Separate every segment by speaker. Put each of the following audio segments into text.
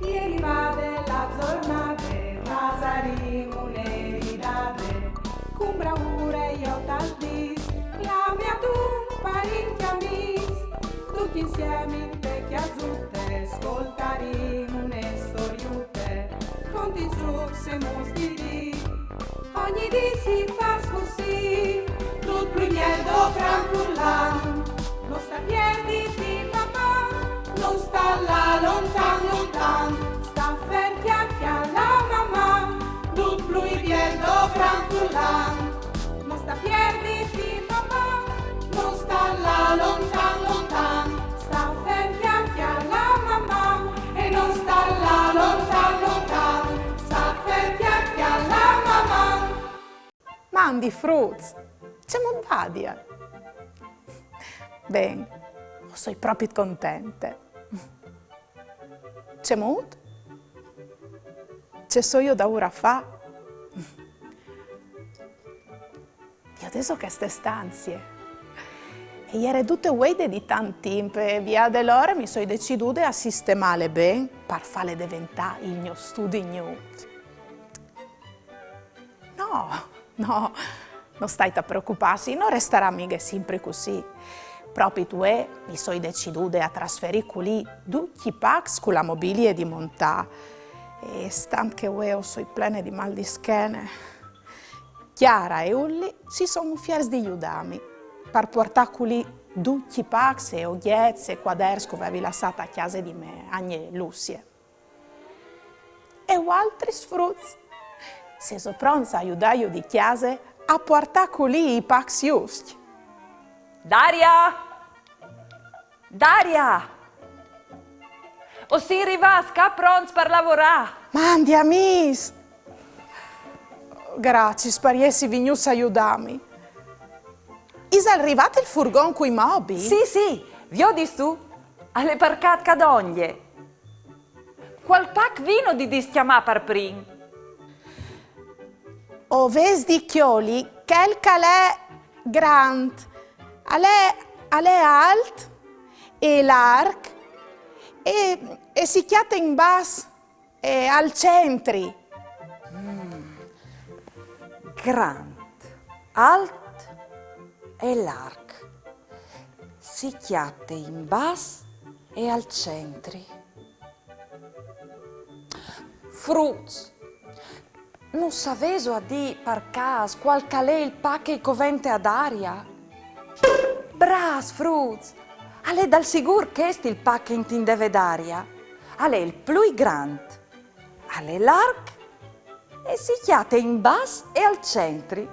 Speaker 1: Ieri vade la giornata, pasaremo un'eridate, con bravura io tal dis, la mia tu parenti amis, tutti insieme in te chiasutte, ascoltaremo une storiute, conti trucs e mostri, ogni dì si fa così, tutto primier do gran furlan, non sta piedi di mamma, non sta là lontan lontan, sta ferti anche alla mamma, tutto primier do gran furlan, non sta piedi di mamma, non sta là lontan lontan, sta ferti anche alla mamma, e non sta là lontan lontan, sta ferti anche alla mamma.
Speaker 2: Mandi Fruz, c'è Mondadia. Ben, sono proprio contenta. C'è molto? C'è so io da ora fa? Io adesso che ste stanze. E ieri tutte guide di tanto tempo e via dell'ora mi sono deciduta a sistemare bene per farle diventare il mio studio nuovo. No, non stai a preoccuparsi, non resterà mica sempre così. Proprio tu mi sono deciduta a trasferire qui tutti pax con la mobilia di montà. E stant che io sono piena di mal di schiena, Chiara e Ulli si sono fiers di aiutarmi per portare qui tutti pax e ogliezze e quaderni che avevi lasciato a casa di me, Agne Lucia. E altri sfruzzi. Se sono pronta a aiutare di chiesa a portare qui i pax giusti.
Speaker 3: Daria! Daria! O si rivasca pronti per lavorare?
Speaker 2: Mandi amis! Grazie, spariessi vignus aiutarmi. Is arrivato il furgon coi mobili?
Speaker 3: Sì, vi ho di su, alle parcate cadoglie. Qual pac vino di dischiamà per prim?
Speaker 2: O ves di chioli, quel calè grand, alle alt e l'arc e si chiate in bas e al centri.
Speaker 3: Grand, alt e l'arc. Si chiate in bas e al centri. Fruz. Non saveso a di per cas qual calè il pacche covente ad aria? Bras, Fruz! Ale dal sigur che est il pacche intendeve d'aria? Ale il più grand, ale l'arc e si chiate in bas e al centri.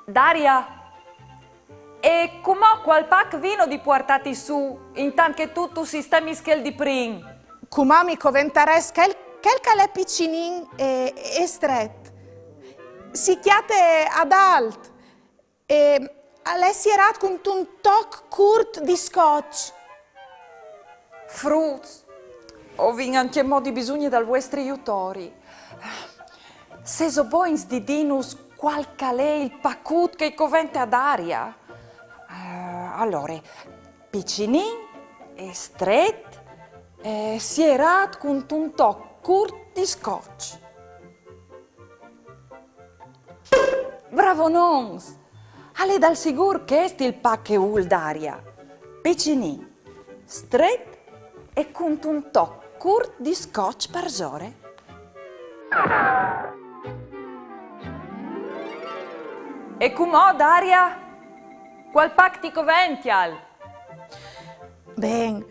Speaker 3: Daria, e com'ho qual pac vino di portati su, intanto che tutto sistemi schel di prim?
Speaker 2: Cumami coventares quel calè piccinin e stretto. Si chiate ad alt e Alessi erat con un toc curt di scotch.
Speaker 3: Fruz, ho vin anche modi bisogni dal vostri aiutori. Se so boins di dinus qual calè il pacut che covente ad aria? Allora, piccinin e stretto si erat con un toc curt di scotch. Bravo nons! Ale dal sigur che est il pacche ul d'aria. Piccinin, stretto e con un toc curt di scotch per zore. E com'ho, Daria? Qual pac ti covential?
Speaker 2: Ben,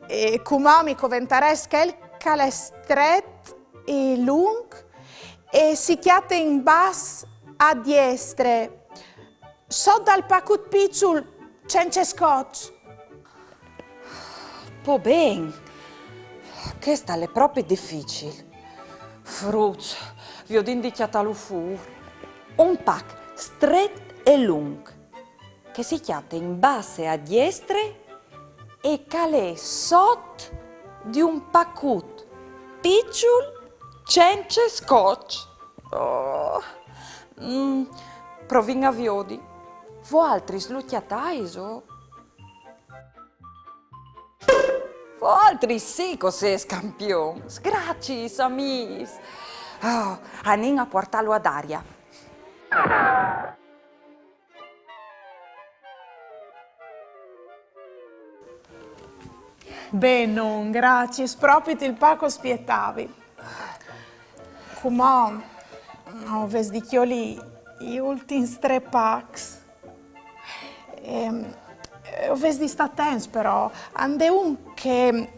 Speaker 2: e cumami coventares quel calè stretto e lung e si chiate in bas a diestre. So dal pacut picciul c'è scotch.
Speaker 3: Po ben, che sta le proprio difficile. Fruz, vi ho indicato lo fur. Un pack stretto e lungo, che si chiate in base a diestre e calè sotto di un pacut picciul c'è scotch. Oh. Provin a viodi. Vo altri slucchiataiso? altri sì cos'è campions. Grazie, amis. Oh, anin a portarlo ad aria.
Speaker 2: Beh, non, grazie, proprio il paco spietavi. Come ho visto gli ultimi 3 packs. Ho visto sta temps però, ande un che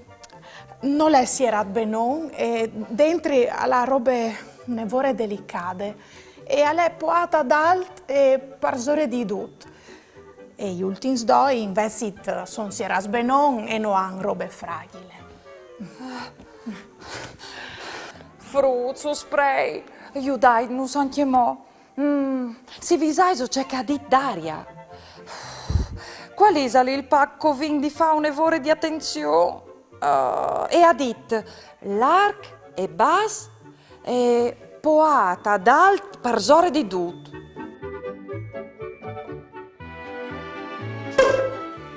Speaker 2: non le si era benon e dentro alla robe nevore delicate e alle poata d'alt e parzore di dut. E gli ultimi 2 invece sono si era benon e non hanno robe fragili.
Speaker 3: Fruzzo spray, aiutai, non so anche mo. Si visai so c'è cadit d'aria. Qual è il pacco vin di fa un evore di attenzione? E ha dit l'arc e bas e poata d'alt parzore di dut.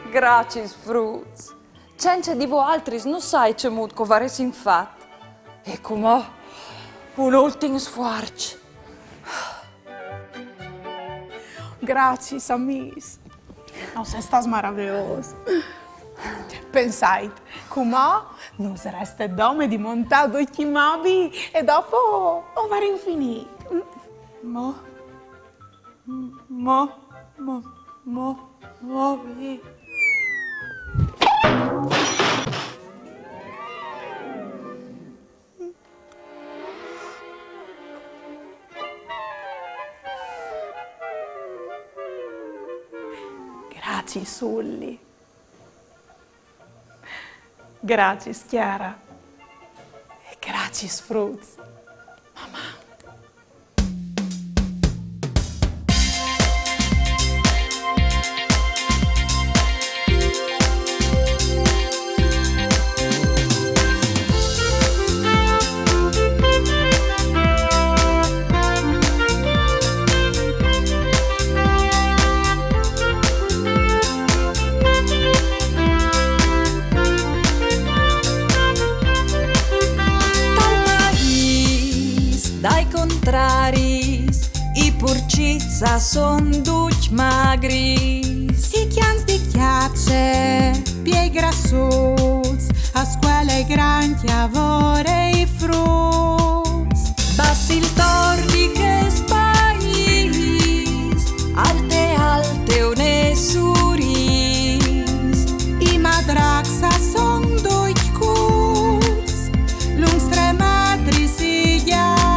Speaker 3: Grazie, Fruz. Cence di voi altri non sai c'è molto covares infatti. E come un ultimo sforzo.
Speaker 2: Grazie, amis. Non sei stato meraviglioso. Pensate, come non sareste dome di montare 2 chimabi e dopo avrei infinito. Grazie, Sully. Grazie, Chiara. E grazie, Fruz. Mamma.
Speaker 4: I purcizza son duci magris.
Speaker 1: I chians di chiacce, piei grassuts, a scuole granchi avore i fruts.
Speaker 4: Bassi il tordi che spais, alte une suris.
Speaker 1: I madraxa son duci cuts, lungs 3 metri siglia.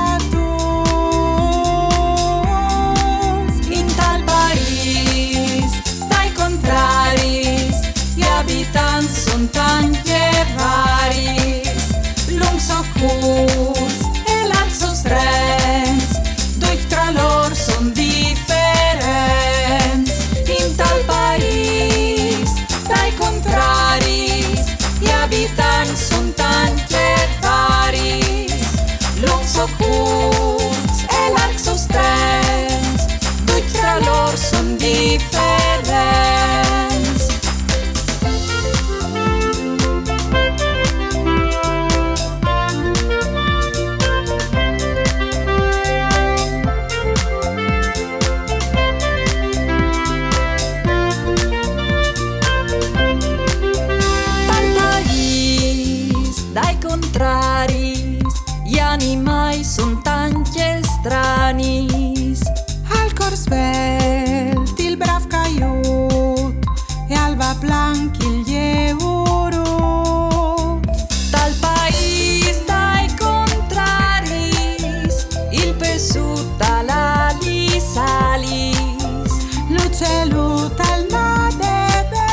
Speaker 4: Son tanti e varis, lung so curs e l'arso strens, doi tra lor son differents. In tal país, dai contraris, gli abitanti son tanti e varis, lung so curs e l'arso strens, doi tra lor son differents. Gli animali son tanti e stranis.
Speaker 1: Al cor svelt il brav caiut e al va blanc il lieurut.
Speaker 4: Dal país dai contraris, il pessut all'ali salis.
Speaker 1: L'uccellut al madebe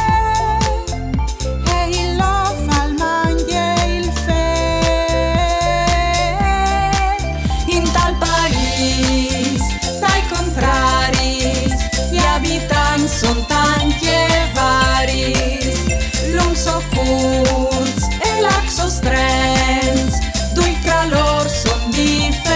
Speaker 1: e il lof al mangie il fe.
Speaker 4: In tal país, dai contraris, gli abitanti son tanti e varis. Lung so curts e laxo strens, dui tra lor son differents.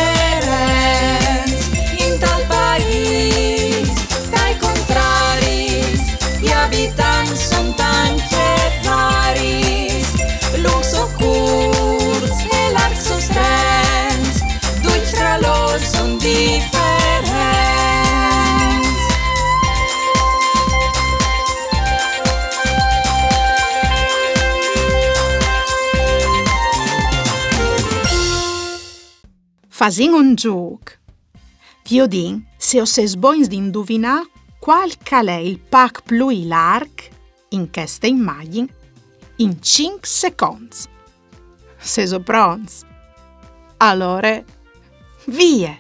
Speaker 4: In tal país, dai contraris, gli abitanti son tanti e varis.
Speaker 2: Fasin un gioc. Viodin, se ho ses boins di indovinar qual cal è il pack più larg in questa immagine in 5 secondi. Se so pronti? Allora, via!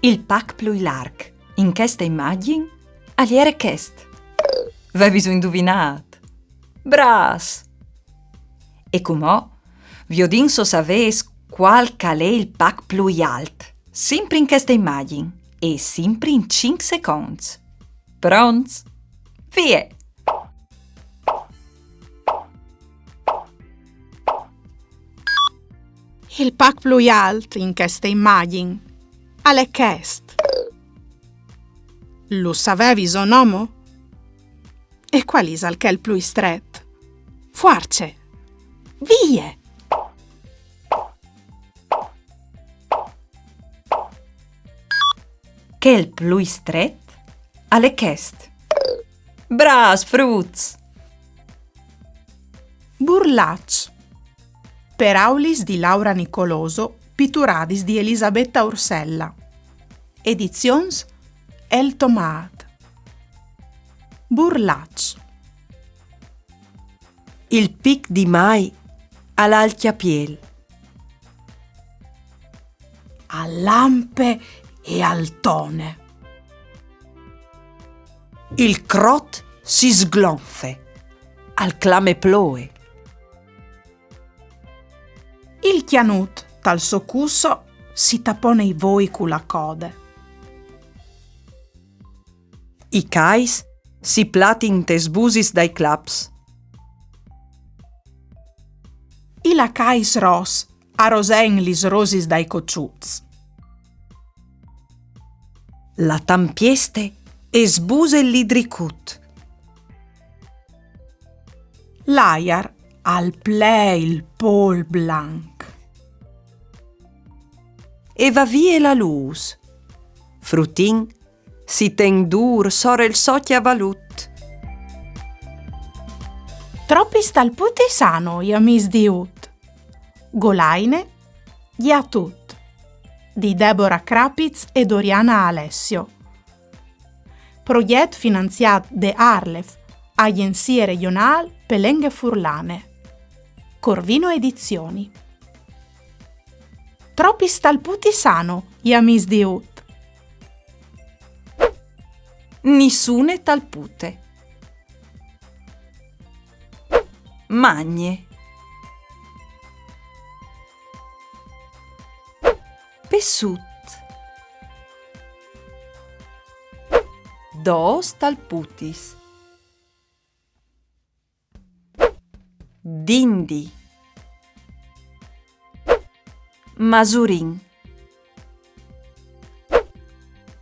Speaker 5: Il pack più largo in questa immagine è questo. Avevi indovinato? Bras! E come vi ho detto sapete qual è il pack più alto, sempre in questa immagine e sempre in 5 secondi. Pronti? Via!
Speaker 2: Il pack più alto in questa immagine è questo. Lo sapevi o no? E qual è il più stretto? Forse! Via!
Speaker 5: Che il più stretto è questo. Bras, fruz!
Speaker 2: Burlaccio. Per aulis di Laura Nicoloso, pitturadis di Elisabetta Ursella. Edizions El Tomat. Burlaccio.
Speaker 6: Il pic di mai all'altia piel.
Speaker 2: A lampe e al tone.
Speaker 6: Il crot si sglonfe al clame ploe.
Speaker 2: Il chianut tal soccusso si tapone i voi con la code.
Speaker 6: I cais si plati in tesbusis dai claps.
Speaker 2: I lacais ros a rosen lis rosis dai cocciuz.
Speaker 6: La tampieste e sbuse l'idricut.
Speaker 2: L'aiar al ple il pol blanc.
Speaker 6: E va via la luz. Frutin si ten dur sore il socia valut.
Speaker 2: Troppi stalputi sano, iamis di ut. Golaine, Giatut, di Deborah Krapitz e Doriana Alessio. Proiect finanziat de Arlef, Agenzie Regional Pelenghe Furlane. Corvino Edizioni. Troppi stalputi sano, iamis di ut.
Speaker 5: Nissune talpute. Magne. Pessut. Dos talputis. Dindi. Masurin.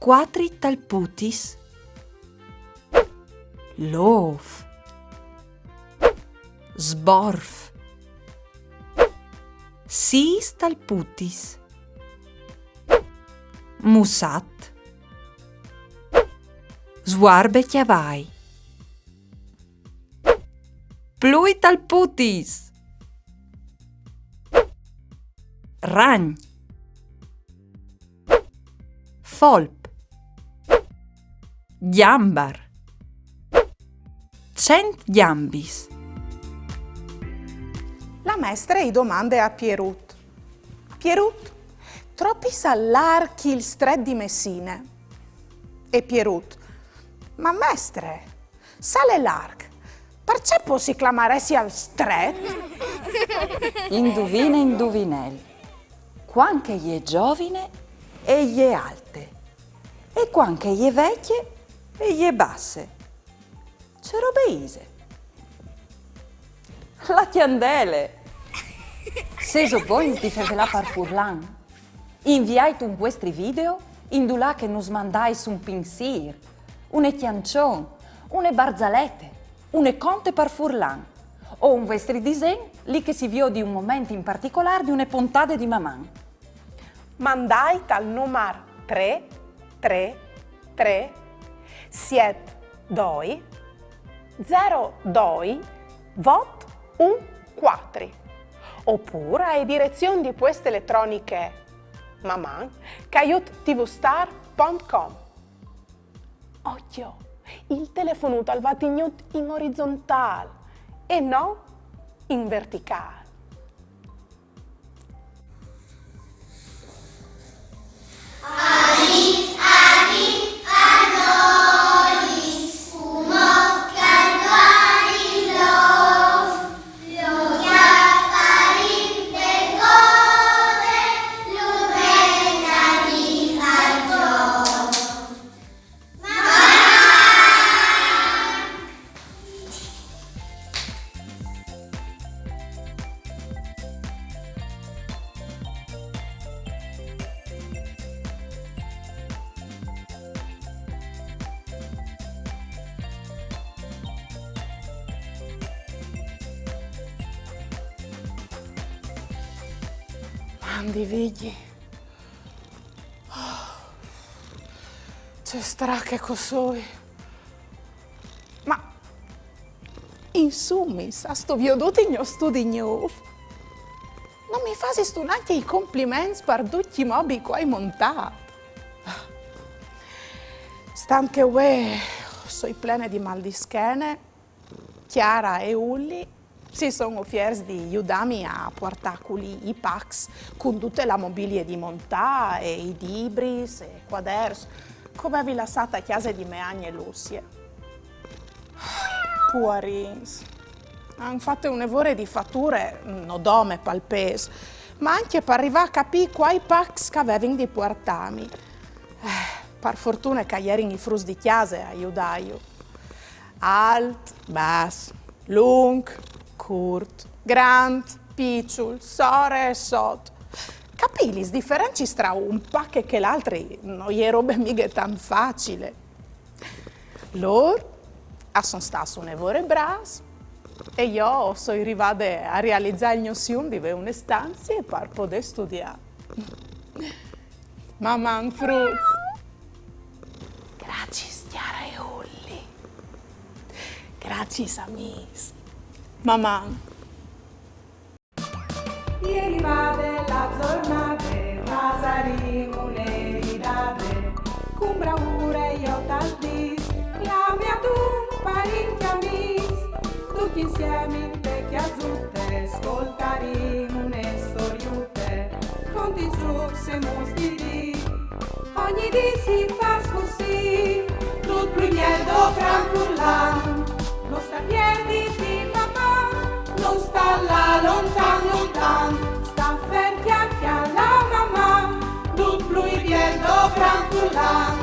Speaker 5: Quatri talputis. Lof. Sborf. Sis talputis. Musat. Sguarbe chiavai. Plui talputis. Ragn. Folp. Giambar. Cent giambis.
Speaker 2: La maestra i domande a Pierut. Pierut, troppi s'allarchi il stret di Messine. E Pierut, ma mestre, sale larg, perché si clamaresi al stret?
Speaker 3: Indovina indovinel. Quanche gli è giovine e gli è alte. E quanche gli è vecchie e gli è basse. C'è robeise. La tiandele. Seso voi di fevela par furlan. Inviate un vostri video indulà che nos mandais un pinsir, une chiancion, une barzalette, une conte par furlan o un vostri disegno lì che si vio di un momento in particolare di une puntate di maman.
Speaker 2: Mandai al numero 333 7 2 02 vot un 4. Oppure a direzione di poste elettroniche maman@tvstar.com. Occhio, il telefono va tenuto in orizzontale e non in verticale. Andi vigli. C'è stracche così. Ma insomma, sto veduto in studi nuovo. Non mi fai neanche i complimenti per tutti i mobili che hai montato. Stante che sono piena di mal di schiena, Chiara e Ulli si sono fieri di aiutarmi a portare i packs con tutte le mobilie di montare, e i libri, e i quaderni, come avevi lasciato a casa di Meagne e Lucia. Puarins, hanno fatto un evore di fatture, non dome palpese, ma anche per arrivare a capire quali packs che avevano di portarmi. Per fortuna che ieri i frus di chiesa aiutaio. Alt, basso, lung, curt, grand, piccolo, sore e sotto. Capì le differenze tra un pacco e l'altro non è roba mica tan facile. Loro sono stati un evore bravi e io sono arrivata a realizzare il mio sogno di avere una stanza per poter studiare. Mamma fruz. Grazie Chiara e Ulli. Grazie amici. Mamma.
Speaker 1: Ieri vade la giornata, pasaremo un'eridate, con bravura io t'aldis, la mia tu parenti amici, tutti insieme in te chiasutte, ascoltaremo une storiute, conti su se mostri, ogni dì si fa così, tutto primiero gran furlan, lo sta piedi di mamma, non sta là lontan, sta fermi a la mamma, tutto lui viendo gran furlan.